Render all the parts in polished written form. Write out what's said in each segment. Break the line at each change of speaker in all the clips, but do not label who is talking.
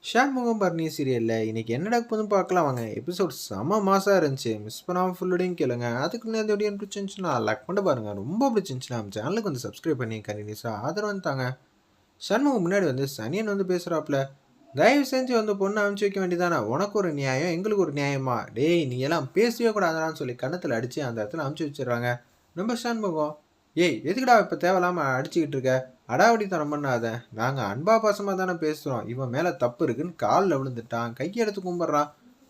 ஷான்முகம் பரணி சீரியல்ல இன்னைக்கு என்ன நடக்க போகுதுன்னு பார்க்கலாம் வாங்க. எபிசோட் செம மாசா இருந்துச்சு. மிஸ் பண்ணாம ஃபுல்லோடையும் கேளுங்க. அதுக்கு முன்னாடி இந்த வீடியோ பிடிச்சிருந்துச்சுன்னா லைக் பண்ணி பாருங்க. ரொம்ப பிடிச்சிருந்துச்சுன்னா நம்ம சேனலுக்கு வந்து சப்ஸ்கிரைப் பண்ணி கண்டினியூஸா ஆதரவு வந்துட்டாங்க. ஷண்முகம் முன்னாடி வந்து சனியன் வந்து பேசுறாப்ல. தயவு செஞ்சு வந்து பொண்ணு அனுப்பிச்சு வைக்க வேண்டியதானே. உனக்கு ஒரு நியாயம் எங்களுக்கு ஒரு நியாயமா. டேய் நீ எல்லாம் பேசவே கூடாதான்னு சொல்லி கன்னத்தில் அடிச்சு அந்த இடத்துல அனுப்பிச்சு வச்சிடறாங்க. நம்ம ஷண்முகம், ஏய் எதுக்குடா இப்போ தேவையில்லாம அடிச்சுக்கிட்டு இருக்க, அடாவடித்தனம் பண்ணாத, நாங்கள் அன்பா பாசமாக தானே பேசுகிறோம், இவன் மேலே தப்பு இருக்குன்னு காலில் விழுந்துட்டான், கையெடுத்து கும்பிட்றான்,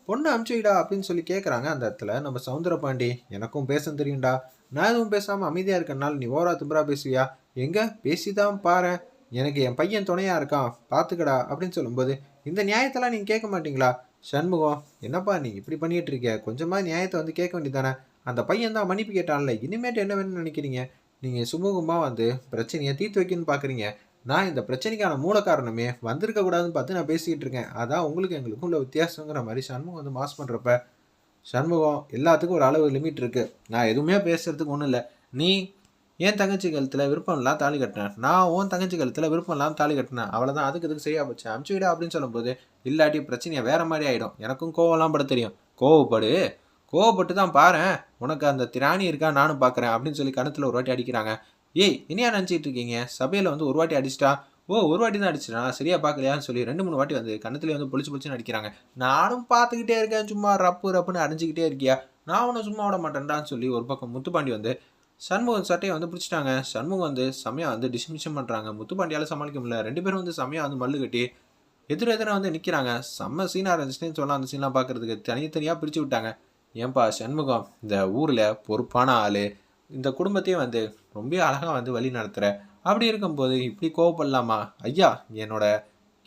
பொண்ணு அமுச்சுக்கிடா அப்படின்னு சொல்லி கேட்குறாங்க. அந்த இடத்துல நம்ம சவுந்தரபாண்டி, எனக்கும் பேச தெரியும்டா, நான் எதுவும் பேசாமல் அமைதியாக இருக்கனால நீ ஓரா திம்பரா பேசுவியா, எங்கே பேசிதான் பாரு, எனக்கு என் பையன் துணையாக இருக்கான் பார்த்துக்கடா அப்படின்னு சொல்லும்போது, இந்த நியாயத்தெல்லாம் நீங்கள் கேட்க மாட்டீங்களா? சண்முகம், என்னப்பா நீ இப்படி பண்ணிட்டு இருக்க, கொஞ்சமாக நியாயத்தை வந்து கேட்க வேண்டியதானே, அந்த பையன் தான் மன்னிப்பு கேட்டான்ல, இனிமேட்டு என்ன வேணும்னு நினைக்கிறீங்க, நீங்கள் சுமூகமாக வந்து பிரச்சனையை தீர்த்து வைக்கணும்னு பார்க்குறீங்க, நான் இந்த பிரச்சனைக்கான மூல காரணமே வந்திருக்க கூடாதுன்னு பார்த்து நான் பேசிக்கிட்டு இருக்கேன், அதான் உங்களுக்கு எங்களுக்கும் உள்ள வித்தியாசங்கிற மாதிரி சண்முகம் வந்து மாஸ் பண்ணுறப்ப, சண்முகம் எல்லாத்துக்கும் ஒரு அளவு லிமிட் இருக்குது, நான் எதுவுமே பேசுறதுக்கு ஒன்றும் இல்லை, நீ என் தங்கச்சி கழுத்தில் விருப்பம் இல்லாமல் தாலி கட்டினேன், நான் உன் தங்கச்சி கழுத்தில் விருப்பம் இல்லாமல் தாலி கட்டினேன், அவ்வளோதான், அதுக்கு இதுக்கு சரியா போச்சு, அமுச்சு விட அப்படின்னு சொல்லும்போது, இல்லாட்டி பிரச்சனையை வேற மாதிரி ஆகிடும், எனக்கும் கோவம்லாம் பட தெரியும், கோவப்படு, கோவப்பட்டு தான் பாரு, உனக்கு அந்த திராணி இருக்கா நானும் பார்க்குறேன் அப்படின்னு சொல்லி கணத்தில் ஒரு வாட்டி அடிக்கிறாங்க. ஏய் இனியா நினச்சிட்டு இருக்கீங்க, சபையில் வந்து ஒரு வாட்டி அடிச்சிட்டா, ஓ ஒரு வாட்டி தான் அடிச்சிட்டா சரியா பார்க்கலையான்னு சொல்லி 2-3 வாட்டி வந்து கணத்துலேயே வந்து பொழிச்சு பொழிச்சுன்னு அடிக்கிறாங்க. நானும் பார்த்துக்கிட்டே இருக்கேன், சும்மா ரப்பு ரப்புன்னு அடிஞ்சிக்கிட்டே இருக்கியா, நான் ஒன்றும் சும்மா விட மாட்டேன்டான்னு சொல்லி ஒரு பக்கம் முத்துப்பாண்டி வந்து சண்முகம் சட்டையை வந்து பிடிச்சிட்டாங்க. சண்முகம் வந்து செம்மையாக வந்து டிஸ்மிஷன் பண்ணுறாங்க. முத்துப்பாண்டியால் சமாளிக்க முடியல. 2 பேரும் வந்து செம்மையாக வந்து மல்லு கட்டி எதிர வந்து நிற்கிறாங்க. செம்ம சீனாக இருந்துச்சுன்னு சொல்லலாம். அந்த சீன்லாம் பார்க்குறதுக்கு தனித்தனியாக பிரித்து விட்டாங்க. ஏன்பா சண்முகம், இந்த ஊரில் பொறுப்பான ஆள், இந்த குடும்பத்தையும் வந்து ரொம்ப அழகாக வந்து வழி நடத்துகிற, அப்படி இருக்கும்போது இப்படி கோவப்படலாமா ஐயா, என்னோட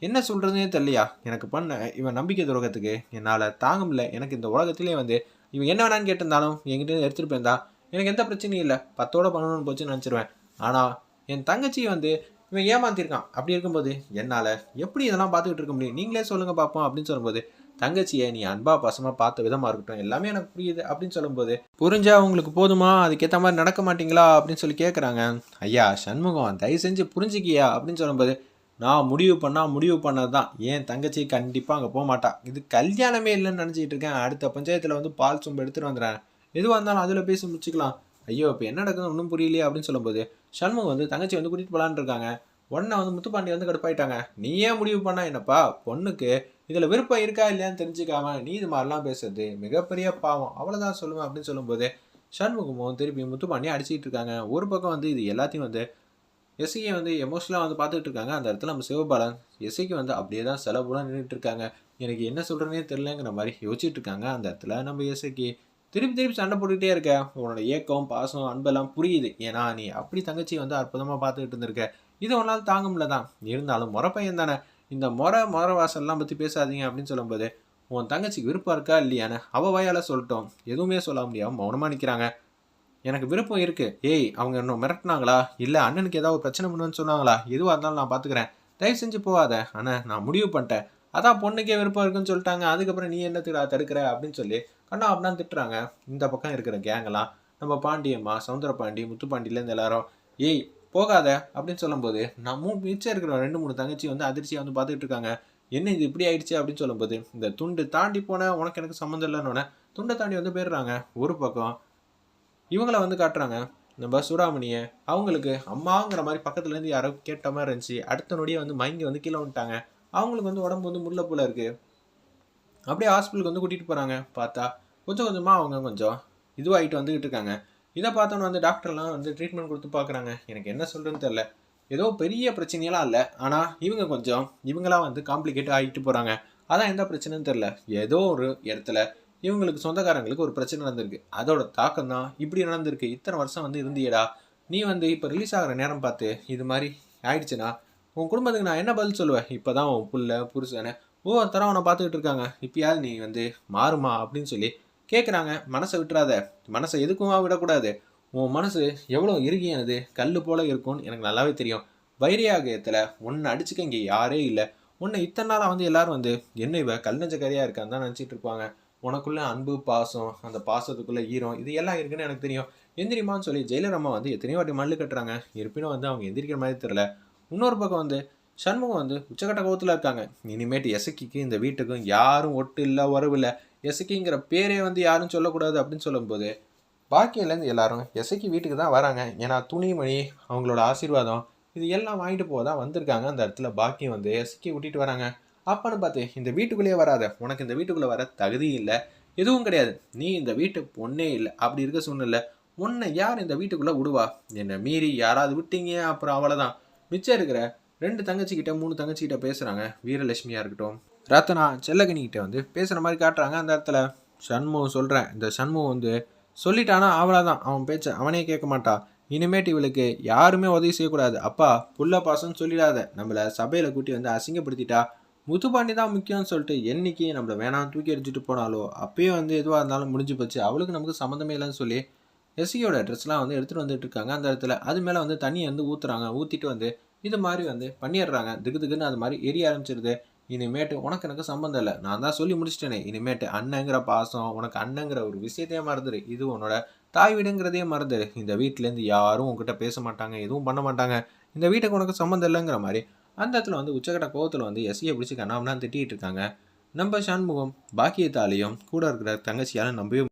என்ன சொல்கிறதுனே தெரியலையா, எனக்கு பண்ண இவன் நம்பிக்கை துரோகத்துக்கு என்னால் தாங்க முடியல, எனக்கு இந்த உலகத்திலே வந்து இவன் என்ன வேணான்னு கேட்டிருந்தாலும் என்கிட்ட எடுத்துகிட்டு போயிருந்தா எனக்கு எந்த பிரச்சனையும் இல்லை, 10ஓட பண்ணணும்னு போச்சுன்னு நினச்சிருவேன், ஆனால் என் தங்கச்சி வந்து இவன் ஏமாத்திருக்கான், அப்படி இருக்கும்போது என்னால் எப்படி இதெல்லாம் பார்த்துக்கிட்டு இருக்க முடியும், நீங்களே சொல்லுங்கள் பார்ப்போம் அப்படின்னு சொல்லும்போது, தங்கச்சியை நீ அன்பா பாசமாக பார்த்த விதமாக இருக்கட்டும் எல்லாமே எனக்கு புரியுது அப்படின்னு சொல்லும்போது, புரிஞ்சா உங்களுக்கு போதுமா, அதுக்கேற்ற மாதிரி நடக்க மாட்டீங்களா அப்படின்னு சொல்லி கேட்குறாங்க. ஐயா சண்முகம் தயவு செஞ்சு புரிஞ்சுக்கியா அப்படின்னு சொல்லும்போது, நான் முடிவு பண்ணது தான், என் தங்கச்சி கண்டிப்பாக அங்கே போக மாட்டான், இது கல்யாணமே இல்லைன்னு நினச்சிக்கிட்டு இருக்கேன், அடுத்த பஞ்சாயத்தில் வந்து பால் சொம்பு எடுத்துகிட்டு வந்துடுறேன், எதுவாக இருந்தாலும் அதில் பேசி முடிச்சுக்கலாம், ஐயோ இப்போ என்ன நடக்குதுன்னு ஒன்றும் புரியலையே அப்படின்னு சொல்லும்போது, சண்முகம் வந்து தங்கச்சி வந்து கூட்டிகிட்டு போகலான்னு இருக்காங்க. உடனே வந்து முத்துப்பாண்டி வந்து கடுப்பாயிட்டாங்க. நீ ஏன் முடிவு பண்ணா என்னப்பா, பொண்ணுக்கு இதில் விருப்பம் இருக்கா இல்லையான்னு தெரிஞ்சுக்காம நீ இது மாதிரிலாம் பேசுறது மிகப்பெரிய பாவம், அவ்வளோதான் சொல்லுவேன் அப்படின்னு சொல்லும்போது, சண்முகமும் திருப்பி முத்துப்பாண்டியை அடிச்சிட்டு இருக்காங்க. ஒரு பக்கம் வந்து இது எல்லாத்தையும் வந்து எஸ்ஐயை வந்து எமோஷனலாக வந்து பார்த்துட்டு இருக்காங்க. அந்த இடத்துல நம்ம சிவபாலன் எஸ்ஐக்கு வந்து அப்படியே தான் செலவுலாம் நின்றுட்டு இருக்காங்க. எனக்கு என்ன சொல்கிறேனே தெரிலங்கிற மாதிரி யோசிச்சுட்டு இருக்காங்க. அந்த இடத்துல நம்ம எஸ்ஐக்கு திருப்பி திருப்பி சண்டை போட்டுக்கிட்டே இருக்க, உன்னோட ஏக்கம் பாசம் அன்பெல்லாம் புரியுது, ஏன்னா நீ அப்படி தங்கச்சி வந்து அற்புதமாக பார்த்துக்கிட்டு இருந்திருக்க, இது ஒன்றால் தாங்க முடியல தான், இருந்தாலும் முறை பையன் தானே, இந்த முறை வாசல்லாம் பற்றி பேசாதீங்க அப்படின்னு சொல்லும்போது, உன் தங்கச்சிக்கு விருப்பம் இருக்கா இல்லையான்னு அவள் வாயால் சொல்லட்டும், எதுவுமே சொல்ல முடியாமல் மௌனமாக நிற்கிறாங்க. எனக்கு விருப்பம் இருக்குது, ஏய் அவங்க இன்னும் மிரட்டினாங்களா, இல்லை அண்ணனுக்கு ஏதாவது ஒரு பிரச்சனை பண்ணுன்னு சொன்னாங்களா, எதுவாக இருந்தாலும் நான் பார்த்துக்கிறேன், தயவு செஞ்சு போகாத, ஆனால் நான் முடிவு பண்ணிட்டேன், அதான் பொண்ணுக்கே விருப்பம் இருக்குன்னு சொல்லிட்டாங்க, அதுக்கப்புறம் நீ என்னத்துக்கு தடுக்கிற அப்படின்னு சொல்லி கண்ணா அப்படின்னா திட்டுறாங்க. இந்த பக்கம் இருக்கிற கேங்கெல்லாம் நம்ம பாண்டியம்மா, சவுந்தரபாண்டி, முத்துப்பாண்டியிலேருந்து எல்லாரும், ஏய் போகாத அப்படின்னு சொல்லும்போது, நான் மிச்சம் இருக்கிற 2-3 தங்கச்சி வந்து அதிர்ச்சியாக வந்து பார்த்துட்டு இருக்காங்க. என்ன இது இப்படி ஆயிடுச்சு அப்படின்னு சொல்லும்போது, இந்த துண்டு தாண்டி போன உனக்கு எனக்கு சம்மந்தம் இல்லைன்னு துண்டை தாண்டி வந்து போயிடுறாங்க. ஒரு பக்கம் இவங்கள வந்து காட்டுறாங்க, நம்ம சூடாமணியை, அவங்களுக்கு அம்மாங்கிற மாதிரி பக்கத்துலேருந்து யாரோ கேட்ட மாதிரி இருந்துச்சு, அடுத்த நொடியே வந்து மயங்கி வந்து கீழே வந்துட்டாங்க. அவங்களுக்கு வந்து உடம்பு வந்து முள்ள போல இருக்குது. அப்படியே ஹாஸ்பிட்டலுக்கு வந்து கூட்டிகிட்டு போகிறாங்க. பார்த்தா கொஞ்சம் கொஞ்சமாக அவங்க கொஞ்சம் இதுவாகிட்டு வந்துக்கிட்டு இருக்காங்க. இதை பார்த்தோன்னு வந்து டாக்டர்லாம் வந்து ட்ரீட்மெண்ட் கொடுத்து பார்க்குறாங்க. எனக்கு என்ன சொல்கிறதுன்னு தெரில, ஏதோ பெரிய பிரச்சனையெல்லாம் இல்லை, ஆனால் இவங்க கொஞ்சம் இவங்களாம் வந்து காம்ப்ளிகேட் ஆகிட்டு போகிறாங்க. அதான் எந்த பிரச்சனைன்னு தெரில, ஏதோ ஒரு இடத்துல இவங்களுக்கு சொந்தக்காரங்களுக்கு ஒரு பிரச்சனை நடந்திருக்கு, அதோட தாக்கம் தான் இப்படி நடந்திருக்கு, இத்தனை வருஷம் வந்து இருந்தியடா, நீ வந்து இப்போ ரிலீஸ் ஆகிற நேரம் பார்த்து இது மாதிரி ஆயிடுச்சுன்னா உன் குடும்பத்துக்கு நான் என்ன பதில் சொல்லுவேன், இப்போ தான் உன் புள்ள புருஷனை ஒவ்வொருத்தரம் அவனை பார்த்துக்கிட்டு இருக்காங்க, இப்பயாவது நீ வந்து மாறுமா அப்படின்னு சொல்லி கேட்குறாங்க. மனசை விட்டுறாத, மனசை எதுக்குமா விடக்கூடாது, உன் மனசு எவ்வளோ இறுகியானது கல் போல இருக்கும்னு எனக்கு நல்லாவே தெரியும், வைரியாகத்தில் உன்னை அடிச்சுக்க இங்கே யாரே இல்லை, உன்னை இத்தனை நாளாக வந்து எல்லாரும் வந்து என்ன இவ கல் நெஞ்ச கரையாக இருக்கான்னு தான் நினச்சிட்டு இருப்பாங்க, உனக்குள்ள அன்பு பாசம், அந்த பாசத்துக்குள்ள ஈரம் இது எல்லாம் இருக்குன்னு எனக்கு தெரியும், எந்திரிமான்னு சொல்லி ஜெயிலர் அம்மா வந்து எத்தனையோ வாட்டி மல்லு கட்டுறாங்க, இருப்பினும் வந்து அவங்க எந்திரிக்கிற மாதிரி தெரியல. இன்னொரு பக்கம் வந்து சண்முகம் வந்து உச்சக்கட்ட கோவத்துல இருக்காங்க. இனிமேட்டு எசக்கிக்கு இந்த வீட்டுக்கும் யாரும் ஒட்டு இல்ல, உறவு இல்ல. எசக்கிங்கிற பேரே வந்து யாரும் சொல்லக்கூடாது அப்படின்னு சொல்லும்போது, பாக்கியிலேருந்து எல்லாரும் எசக்கி வீட்டுக்கு தான் வராங்க. ஏன்னா துணிமணி, அவங்களோட ஆசீர்வாதம் இது எல்லாம் வாங்கிட்டு போக தான் வந்திருக்காங்க. அந்த இடத்துல பாக்கியம் வந்து எசக்கி விட்டுட்டு வராங்க. அப்பன்னு பார்த்து, இந்த வீட்டுக்குள்ளேயே வராத. உனக்கு இந்த வீட்டுக்குள்ள வர தகுதி இல்ல. எதுவும் கிடையாது. நீ இந்த வீட்டு பொண்ணே இல்ல. அப்படி இருக்க சூழ்நிலை உன்னை யார் இந்த வீட்டுக்குள்ள விடுவா? என்னை மீறி யாராவது விட்டீங்க அப்புறம் அவ்வளோதான். மிச்சம் இருக்கிற 2 தங்கச்சிக்கிட்ட 3 தங்கச்சிக்கிட்ட பேசுறாங்க. வீரலட்சுமியா இருக்கட்டும், ரத்னா, செல்லகனிக்கிட்ட வந்து பேசுற மாதிரி காட்டுறாங்க. அந்த இடத்துல சண்முகம் சொல்றேன். இந்த சண்முகம் வந்து சொல்லிட்டானா அவ்வளோதான். அவன் பேச்ச அவனே கேட்க மாட்டான். இனிமேட்டு இவளுக்கு யாருமே உதவி செய்யக்கூடாது. அப்பா புள்ள பாசம்னு சொல்லிடாத. நம்மள சபையில கூட்டி வந்து அசிங்கப்படுத்திட்டா. முத்துப்பாண்டி தான் முக்கியம்னு சொல்லிட்டு என்னைக்கு நம்மள வேணாம் தூக்கி அடிச்சுட்டு போனாலோ அப்பயே வந்து எதுவாக இருந்தாலும் முடிஞ்சு போச்சு. அவளுக்கு நமக்கு சம்மந்தமே இல்லைன்னு சொல்லி எஸ்சியோட ட்ரெஸ்லாம் வந்து எடுத்துகிட்டு வந்துட்டு இருக்காங்க. அந்த இடத்துல அது மேலே வந்து தண்ணியை வந்து ஊற்றுறாங்க. ஊற்றிட்டு வந்து இது மாதிரி வந்து பண்ணிடுறாங்க. திக்கு திக்குன்னு அது மாதிரி எரிய ஆரம்பிச்சிருது. இனிமேட்டு உனக்கு எனக்கு சம்மந்தம் இல்லை. நான் தான் சொல்லி முடிச்சிட்டேனே. இனிமேட்டு அண்ணங்கிற பாசம், உனக்கு அண்ணங்கிற ஒரு விஷயத்தையே மறந்துடு. இது உன்னோட தாய் வீடுங்கிறதையே மறந்துடு. இந்த வீட்டிலேருந்து யாரும் உங்ககிட்ட பேச மாட்டாங்க, எதுவும் பண்ண மாட்டாங்க. இந்த வீட்டுக்கு உனக்கு சம்மந்தம் இல்லைங்கிற மாதிரி அந்த இடத்துல வந்து உச்சக்கட்ட கோவத்தில் வந்து எஸ்சியை பிடிச்சி கண்ணாமலாம் திட்டிகிட்டு இருக்காங்க. நம்ம சண்முகம் பாக்கியத்தாலையும் கூட இருக்கிற தங்கச்சியால் நம்பவே